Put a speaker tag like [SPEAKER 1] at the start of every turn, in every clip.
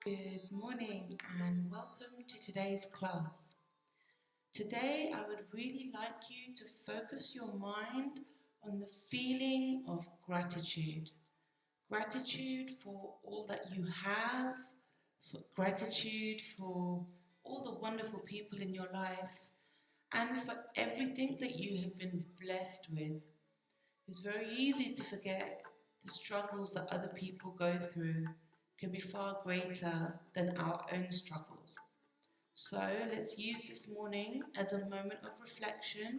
[SPEAKER 1] Good morning and welcome to today's class. Today I would really like you to focus your mind on the feeling of gratitude. Gratitude for all that you have, for gratitude for all the wonderful people in your life, and for everything that you have been blessed with. It's very easy to forget the struggles that other people go through can be far greater than our own struggles. So let's use this morning as a moment of reflection,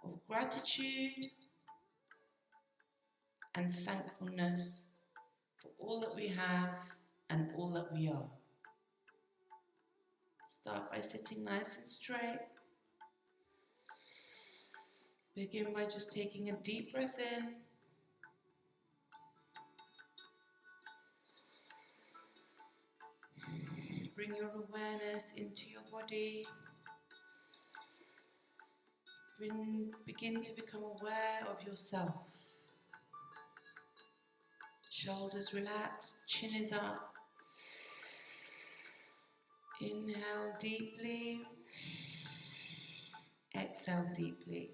[SPEAKER 1] of gratitude and thankfulness for all that we have and all that we are. Start by sitting nice and straight. Begin by just taking a deep breath in. Bring your awareness into your body. Begin to become aware of yourself. Shoulders relaxed, chin is up. Inhale deeply. Exhale deeply.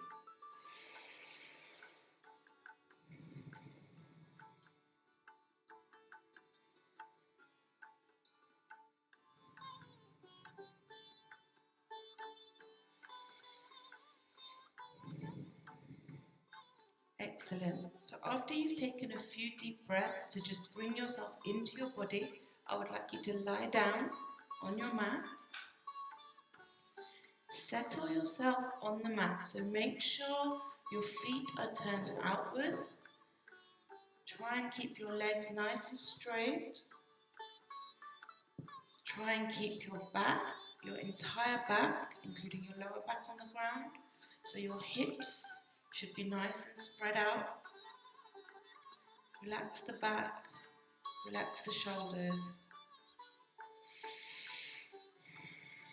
[SPEAKER 1] Excellent. So after you've taken a few deep breaths to just bring yourself into your body, I would like you to lie down on your mat. Settle yourself on the mat. So make sure your feet are turned outwards. Try and keep your legs nice and straight. Try and keep your back, your entire back, including your lower back on the ground. So your hips should be nice and spread out. Relax the back, relax the shoulders.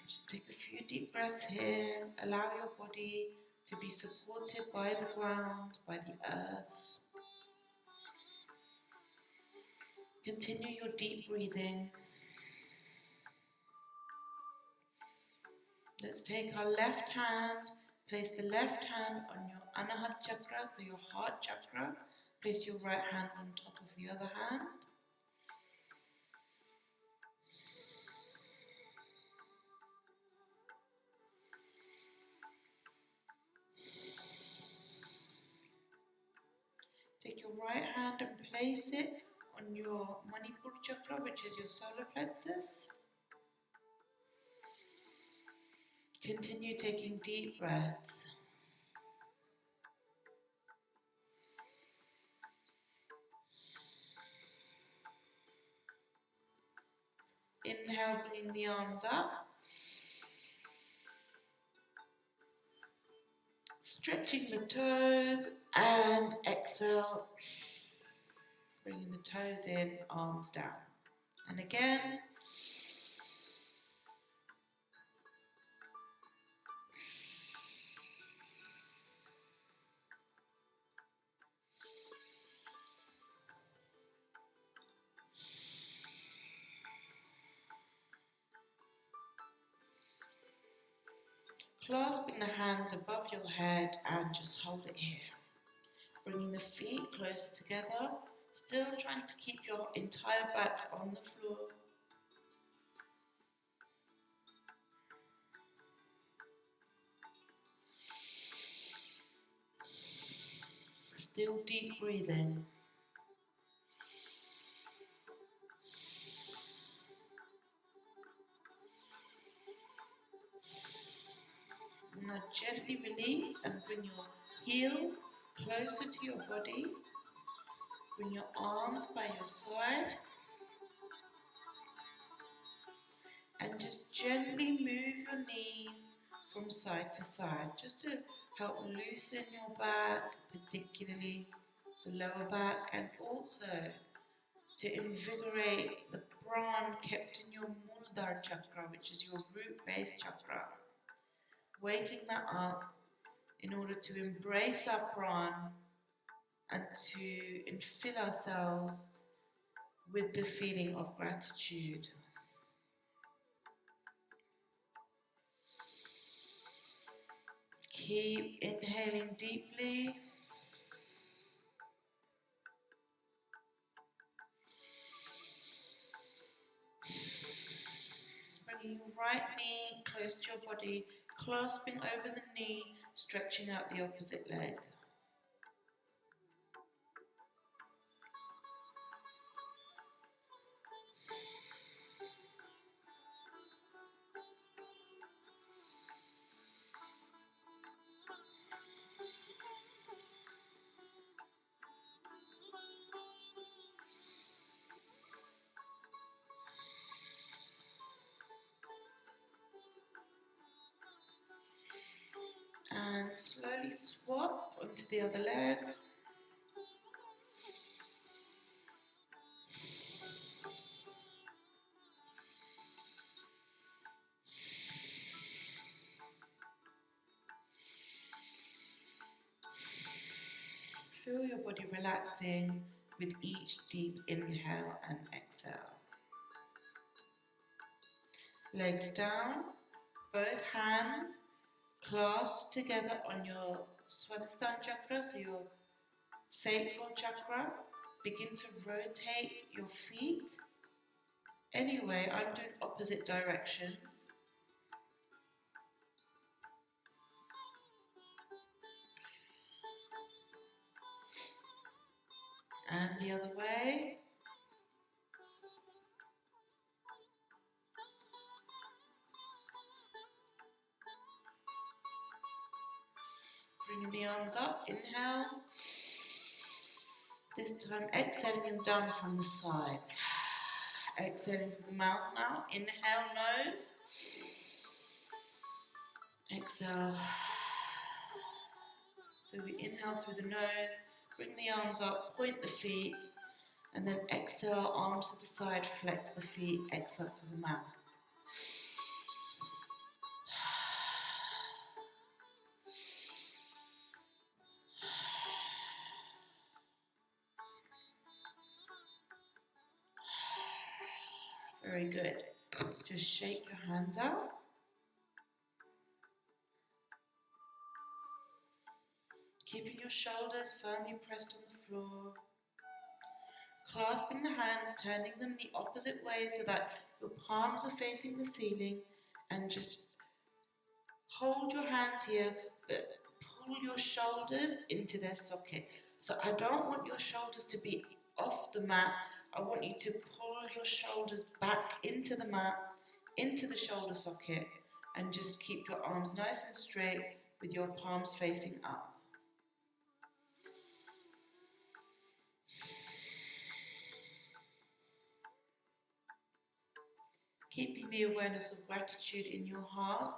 [SPEAKER 1] Just take a few deep breaths here. Allow your body to be supported by the ground, by the earth. Continue your deep breathing. Let's take our left hand, place the left hand on your Anahat chakra, so your heart chakra. Place your right hand on top of the other hand. Take your right hand and place it on your Manipur chakra, which is your solar plexus. Continue taking deep breaths. Inhale, bring the arms up. Stretching the toes, and exhale, bringing the toes in, arms down. And again. Clasping the hands above your head and just hold it here. Bringing the feet closer together, still trying to keep your entire back on the floor. Still deep breathing. Now gently release and bring your heels closer to your body. Bring your arms by your side. And just gently move your knees from side to side, just to help loosen your back, particularly the lower back, and also to invigorate the prana kept in your Muladhara chakra, which is your root base chakra. Waking that up in order to embrace our prana and to infill ourselves with the feeling of gratitude. Keep inhaling deeply. Bringing your right knee close to your body, clasping over the knee, stretching out the opposite leg. And slowly swap onto the other leg. Feel your body relaxing with each deep inhale and exhale. Legs down, both hands clasped together on your Swadhisthana chakra, so your sacral chakra. Begin to rotate your feet. Anyway, I'm doing opposite directions. And the other way. Bringing the arms up, inhale. This time exhaling them down from the side. Exhaling through the mouth now. Inhale, nose. Exhale. So we inhale through the nose, bring the arms up, point the feet, and then exhale, arms to the side, flex the feet, exhale through the mouth. Very good. Just shake your hands out. Keeping your shoulders firmly pressed on the floor. Clasping the hands, turning them the opposite way so that your palms are facing the ceiling, and just hold your hands here, but pull your shoulders into their socket. So I don't want your shoulders to be off the mat. I want you to pull your shoulders back into the mat, into the shoulder socket, and just keep your arms nice and straight with your palms facing up. Keeping the awareness of gratitude in your heart.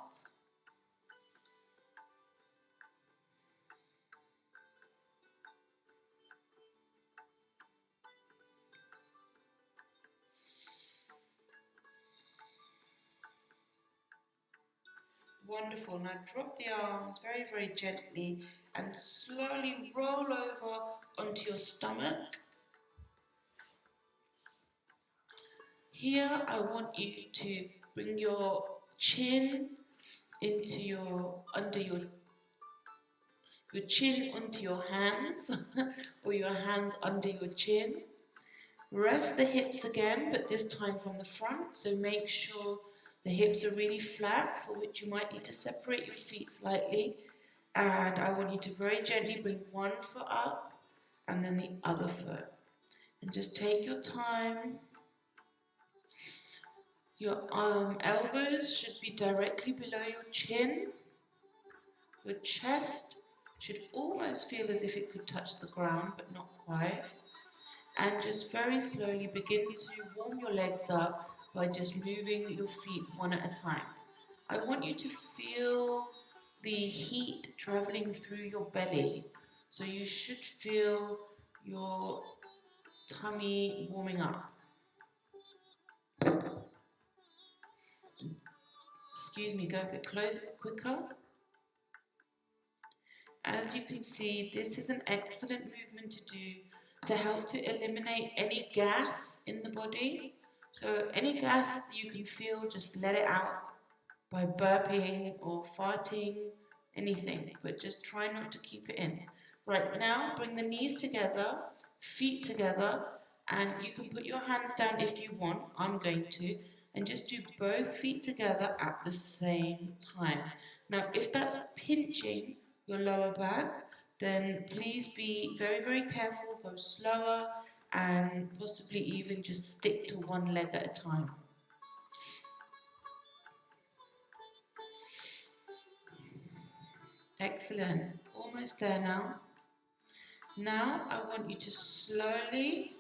[SPEAKER 1] Wonderful. Now drop the arms very, very gently and slowly roll over onto your stomach. Here I want you to bring your chin into under your chin onto your hands or your hands under your chin. Rest the hips again, but this time from the front, so make sure the hips are really flat, for which you might need to separate your feet slightly. And I want you to very gently bring one foot up and then the other foot. And just take your time. Your elbows should be directly below your chin. Your chest should almost feel as if it could touch the ground, but not quite. And just very slowly begin to warm your legs up by just moving your feet one at a time. I want you to feel the heat traveling through your belly. So you should feel your tummy warming up. Excuse me, go a bit closer, quicker. As you can see, this is an excellent movement to do to help to eliminate any gas in the body. So any gas that you can feel, just let it out by burping or farting, anything, but just try not to keep it in. Right, now bring the knees together, feet together, and you can put your hands down if you want. I'm going to, and just do both feet together at the same time. Now, if that's pinching your lower back, then please be very, very careful, go slower, and possibly even just stick to one leg at a time. Excellent. Almost there now. Now I want you to slowly,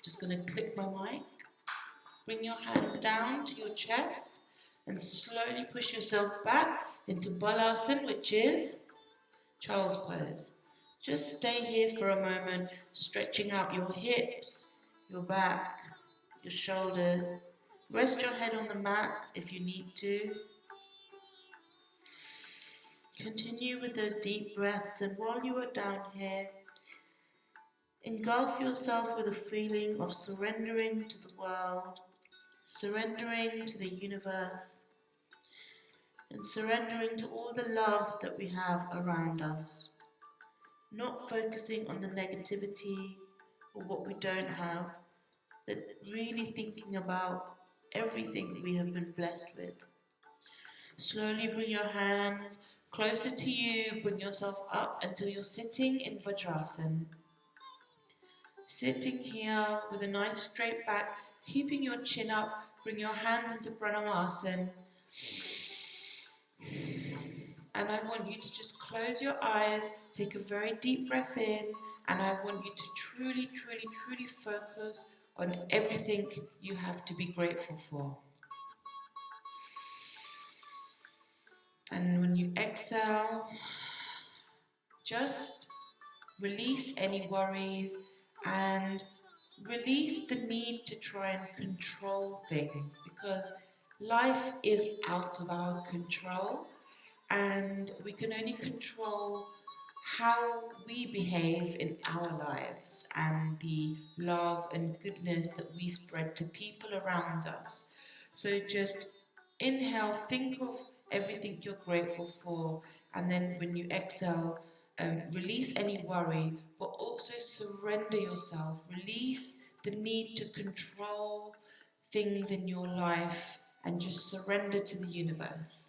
[SPEAKER 1] just going to click my mic, bring your hands down to your chest and slowly push yourself back into Balasana, which is child's pose. Just stay here for a moment, stretching out your hips, your back, your shoulders. Rest your head on the mat if you need to. Continue with those deep breaths, and while you are down here, engulf yourself with a feeling of surrendering to the world, surrendering to the universe, and surrendering to all the love that we have around us. Not focusing on the negativity or what we don't have, but really thinking about everything we have been blessed with. Slowly bring your hands closer to you, bring yourself up until you're sitting in Vajrasana. Sitting here with a nice straight back, keeping your chin up, bring your hands into Pranamasana. And I want you to just close your eyes, take a very deep breath in, and I want you to truly, truly, truly focus on everything you have to be grateful for. And when you exhale, just release any worries and release the need to try and control things, because life is out of our control and we can only control how we behave in our lives and the love and goodness that we spread to people around us. So just inhale, think of everything you're grateful for, and then when you exhale, release any worry, but also surrender yourself. Release the need to control things in your life and just surrender to the universe.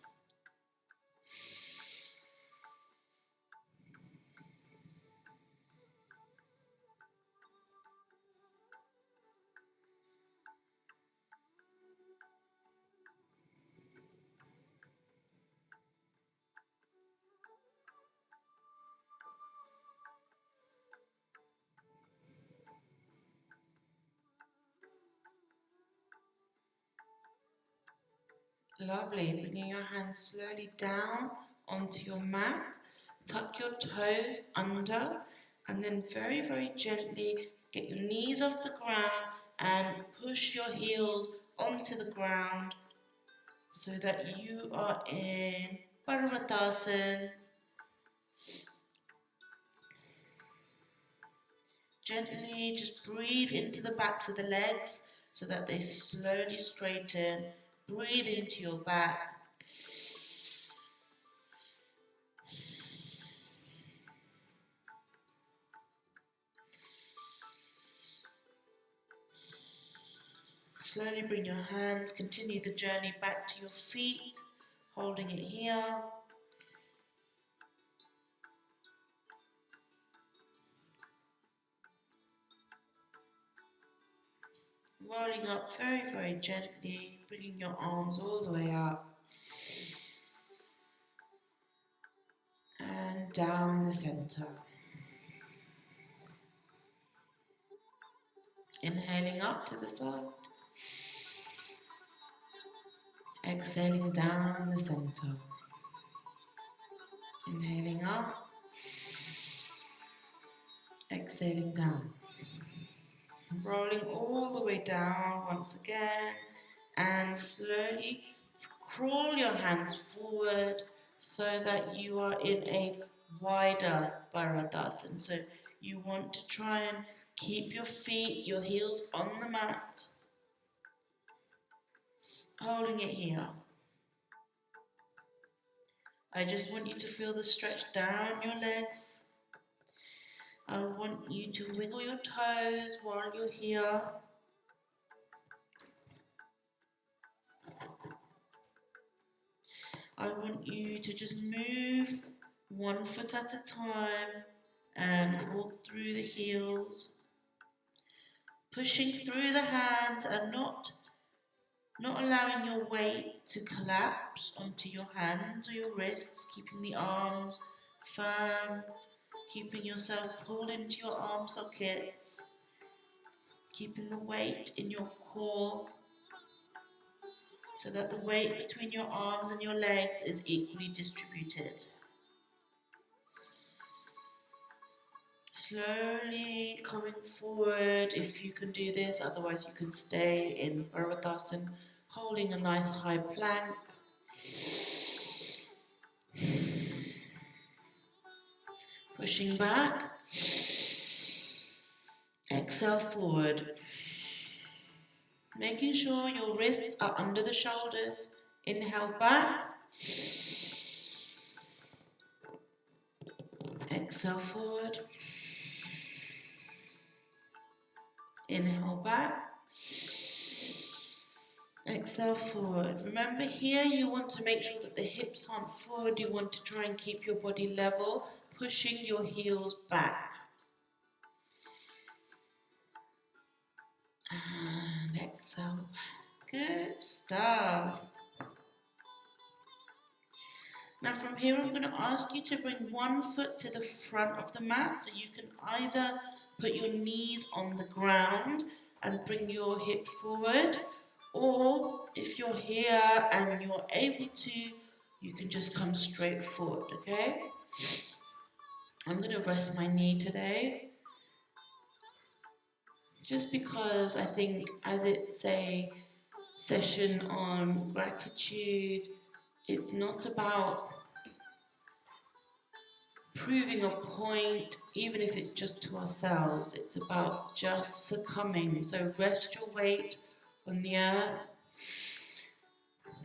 [SPEAKER 1] Lovely. Bringing your hands slowly down onto your mat. Tuck your toes under, and then very, very gently get your knees off the ground and push your heels onto the ground so that you are in Paramatasana. Gently just breathe into the backs of the legs so that they slowly straighten. Breathe into your back. Slowly bring your hands, continue the journey back to your feet, holding it here. Rolling up very, very gently, bringing your arms all the way up. And down the center. Inhaling up to the side. Exhaling down the center. Inhaling up. Exhaling down. Rolling all the way down once again. And slowly crawl your hands forward so that you are in a wider Bharadasana. So you want to try and Keep your feet, your heels on the mat. Holding it here. I just want you to feel the stretch down your legs. I want you to wiggle your toes while you're here. I want you to just move one foot at a time and walk through the heels, pushing through the hands and not allowing your weight to collapse onto your hands or your wrists, keeping the arms firm, keeping yourself pulled into your arm sockets, keeping the weight in your core so that the weight between your arms and your legs is equally distributed. Slowly coming forward if you can do this, otherwise you can stay in Bellydance, holding a nice high plank. Pushing back. Exhale forward. Making sure your wrists are under the shoulders. Inhale back. Exhale forward. Inhale back. Exhale forward. Remember here you want to make sure that the hips aren't forward. You want to try and keep your body level, pushing your heels back. And exhale. Good stuff. Now from here I'm going to ask you to bring one foot to the front of the mat, so you can either put your knees on the ground and bring your hip forward, or if you're here and you're able to, you can just come straight forward, okay? I'm going to rest my knee today, just because I think as it's a session on gratitude, it's not about proving a point, even if it's just to ourselves. It's about just succumbing. So rest your weight on the earth.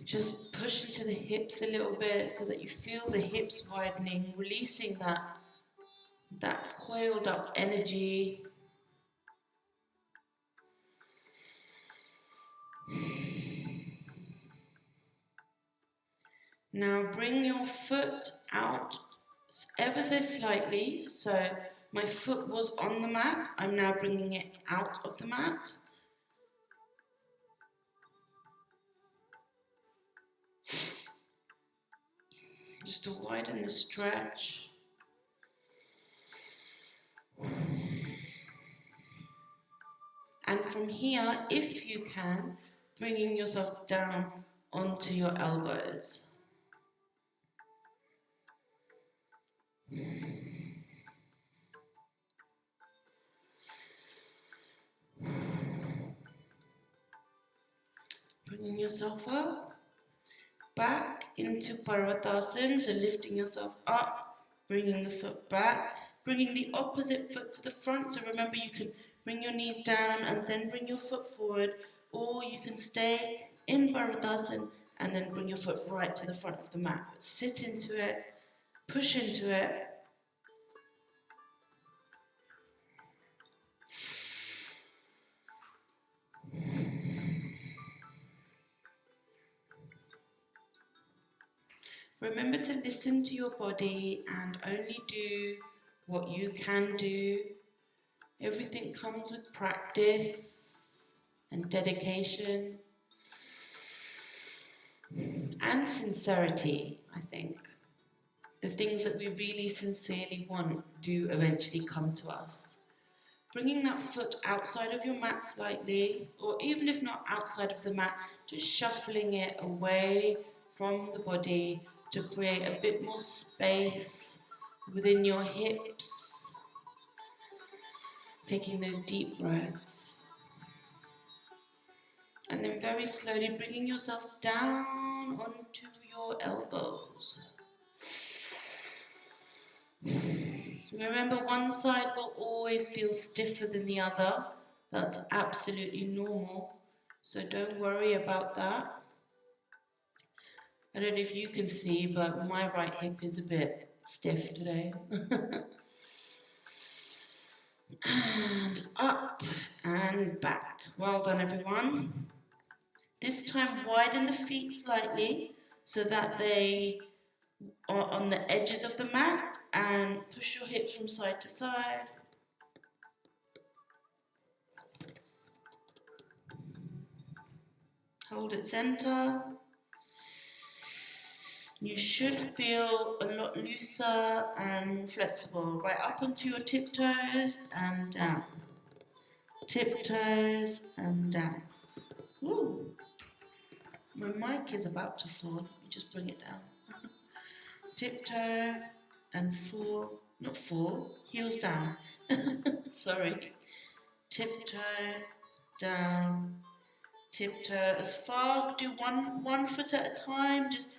[SPEAKER 1] Just push into the hips a little bit so that you feel the hips widening, releasing that coiled up energy. Now bring your foot out ever so slightly. So my foot was on the mat, I'm now bringing it out of the mat. Just to widen the stretch. And from here, if you can, bringing yourself down onto your elbows. Bringing yourself up, back into Parvatasana, so lifting yourself up, bringing the foot back, bringing the opposite foot to the front. So remember, you can bring your knees down and then bring your foot forward, or you can stay in Bellydance and then bring your foot right to the front of the mat. Sit into it, push into it. Remember to listen to your body and only do what you can do. Everything comes with practice and dedication and sincerity, I think. The things that we really sincerely want do eventually come to us. Bringing that foot outside of your mat slightly, or even if not outside of the mat, just shuffling it away from the body to create a bit more space within your hips. Taking those deep breaths. And then very slowly bringing yourself down onto your elbows. Remember, one side will always feel stiffer than the other. That's absolutely normal. So don't worry about that. I don't know if you can see, but my right hip is a bit stiff today. And up and back. Well done, everyone. This time widen the feet slightly so that they are on the edges of the mat, and push your hips from side to side. Hold it center. You should feel a lot looser and flexible. Right up onto your tiptoes and down. Tiptoes and down. Ooh. My mic is about to fall. Let me just bring it down. Tiptoe and fall. Not fall. Heels down. Sorry. Tiptoe down. Tiptoe as far. Do one foot at a time. Just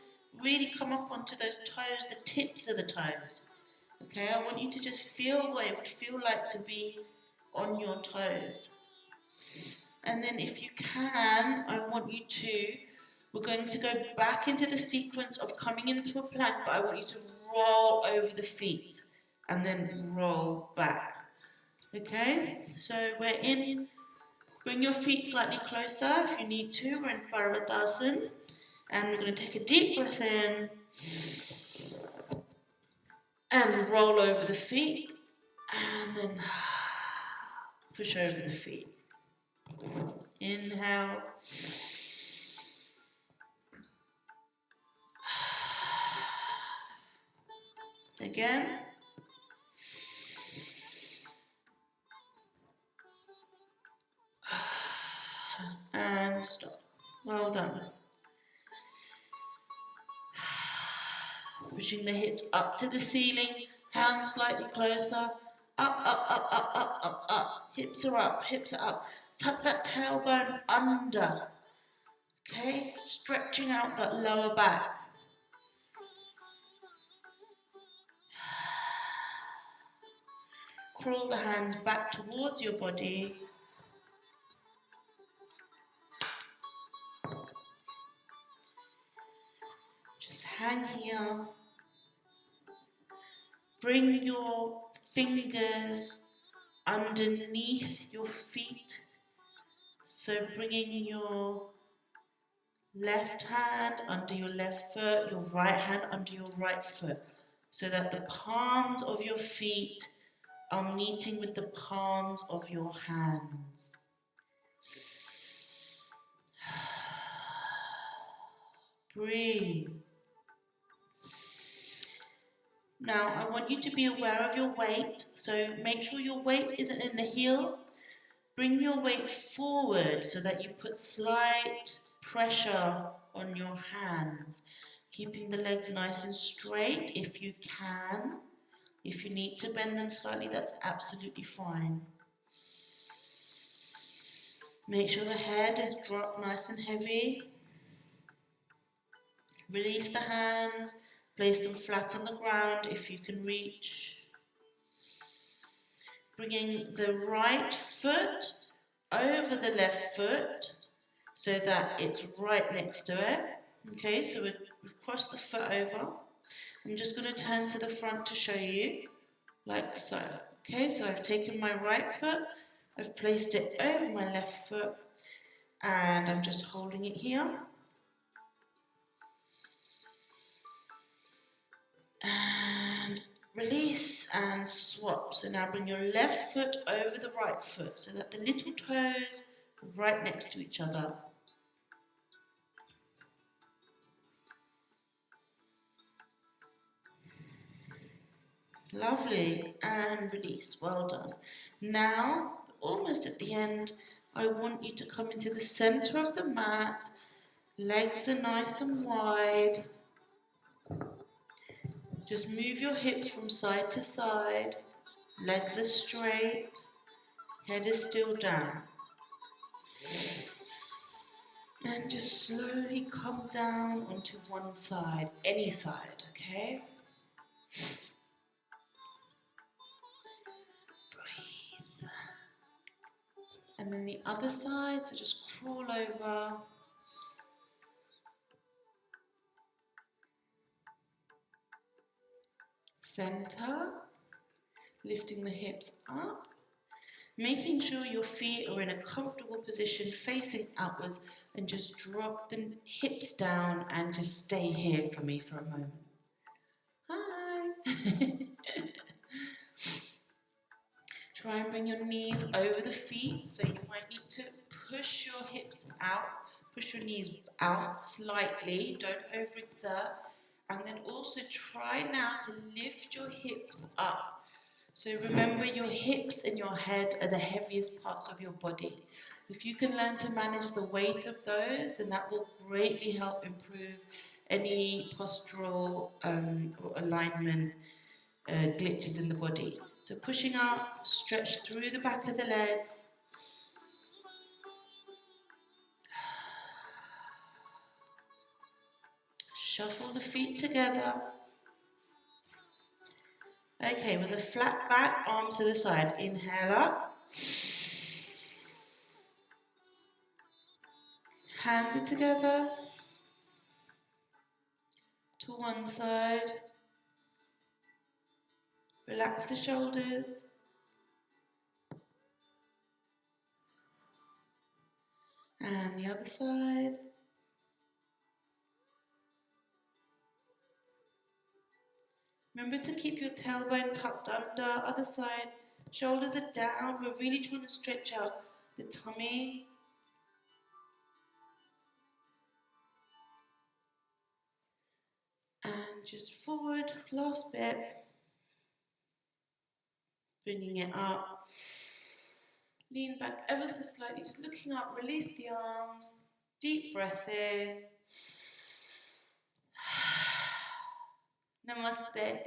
[SPEAKER 1] really come up onto those toes, the tips of the toes. Okay, I want you to just feel what it would feel like to be on your toes. And then if you can, I want you to, we're going to go back into the sequence of coming into a plank, but I want you to roll over the feet and then roll back. Okay, so we're in, bring your feet slightly closer if you need to. We're in Bellydance. And we're going to take a deep breath in and roll over the feet, and then push over the feet. Inhale. Again. And stop. Well done. Pushing the hips up to the ceiling, hands slightly closer. Up, up, up, up, up, up, up. Hips are up, hips are up. Tuck that tailbone under. Okay, stretching out that lower back. Crawl the hands back towards your body. Just hang here. Bring your fingers underneath your feet. So bringing your left hand under your left foot, your right hand under your right foot, so that the palms of your feet are meeting with the palms of your hands. Breathe. Now I want you to be aware of your weight, so make sure your weight isn't in the heel. Bring your weight forward so that you put slight pressure on your hands, keeping the legs nice and straight if you can. If you need to bend them slightly, that's absolutely fine. Make sure the head is dropped nice and heavy. Release the hands, place them flat on the ground if you can reach. Bringing the right foot over the left foot so that it's right next to it. Okay, so we've crossed the foot over. I'm just going to turn to the front to show you, like so. Okay, so I've taken my right foot, I've placed it over my left foot, and I'm just holding it here. And release and swap. So now bring your left foot over the right foot so that the little toes are right next to each other. Lovely. And release. Well done. Now, almost at the end, I want you to come into the center of the mat. Legs are nice and wide. Just move your hips from side to side. Legs are straight. Head is still down. And just slowly come down onto one side, any side, okay? And then the other side, so just crawl over. Center, lifting the hips up. Making sure your feet are in a comfortable position facing outwards, and just drop the hips down and just stay here for me for a moment. Hi. Try and bring your knees over the feet, so you might need to push your hips out, push your knees out slightly, don't overexert, and then also try now to lift your hips up. So remember, your hips and your head are the heaviest parts of your body. If you can learn to manage the weight of those, then that will greatly help improve any postural or alignment glitches in the body. So pushing up, stretch through the back of the legs. Shuffle the feet together. Okay, with a flat back, arms to the side. Inhale up. Hands are together. To one side. Relax the shoulders. And the other side. Remember to keep your tailbone tucked under. Other side. Shoulders are down. We're really trying to stretch out the tummy. And just forward. Last bit. Bringing it up. Lean back ever so slightly. Just looking up. Release the arms. Deep breath in. Namaste